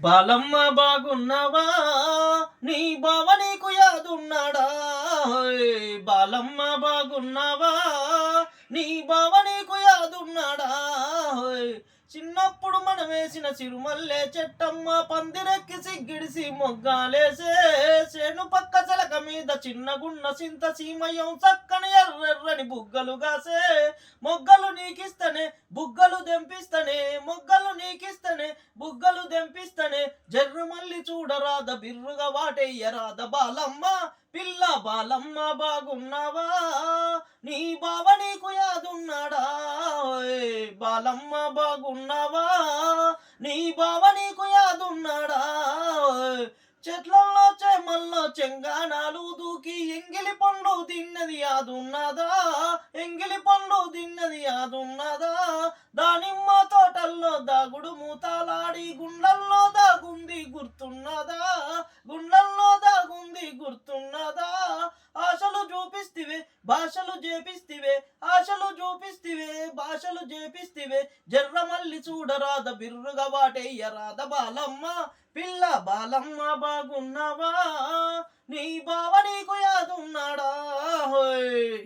బాలమ్మ బాగున్నావా? నీ బావ నీకు యాదున్నాడా? ఓయ్ బాలమ్మ బాగున్నావా? నీ బావ నీకు యాదున్నాడా? ఓయ్ చిన్నప్పుడు మనం వేసిన సిరుమల్లె చెట్టమ్మ పందిరెక్కి సిగ్గిడిసి మొగ్గాలేసే చేను పక్క చెలక మీద చిన్నగున్న సింత సీమయం చక్కని ఎర్రెర్రని బుగ్గలు గాసే మొగ్గలు నీకిస్తనే బుగ్గలు దెంపిస్తనే మొగ్గలు నీకిస్తనే బుగ్గలు దెంపిస్తనే జర్రు మల్లి చూడరాద బిర్రుగా వాటెయ్యరాద బాలమ్మ పిల్ల బాలమ్మ బాగున్నావా? నీ బావ నీకు యాదున్నాడా? ఓయ్ బాలమ్మ బాగున్నావా? నీ బావ నీకు యాదున్నాడా? ఓయ్ చెట్లల్లో చేమల్లో చెంగానాలు దూకి ఎంగిలి పండు తిన్నది యాదున్నదా? ఎంగిలి పండు తిన్నది యాదున్నదా? దానిమ్మ తోటల్లో దాగుడు మూతలాడి గుండెల్లో దాగుంది గుర్తున్నదా? గుండెల్లో దాగుంది గుర్తున్నదా? ఆశలు చూపిస్తివే భాషలు చేపిస్తివే ఆశలు చూపిస్తివే భాషలు చేపిస్తివే జర్ర మల్లి చూడరాద బిర్రుగా వాటెయ్యరాద బాలమ్మ పిల్ల బాలమ్మ బాగున్నావా? నీ బావ నీకు యాదున్నాడా? హోయ్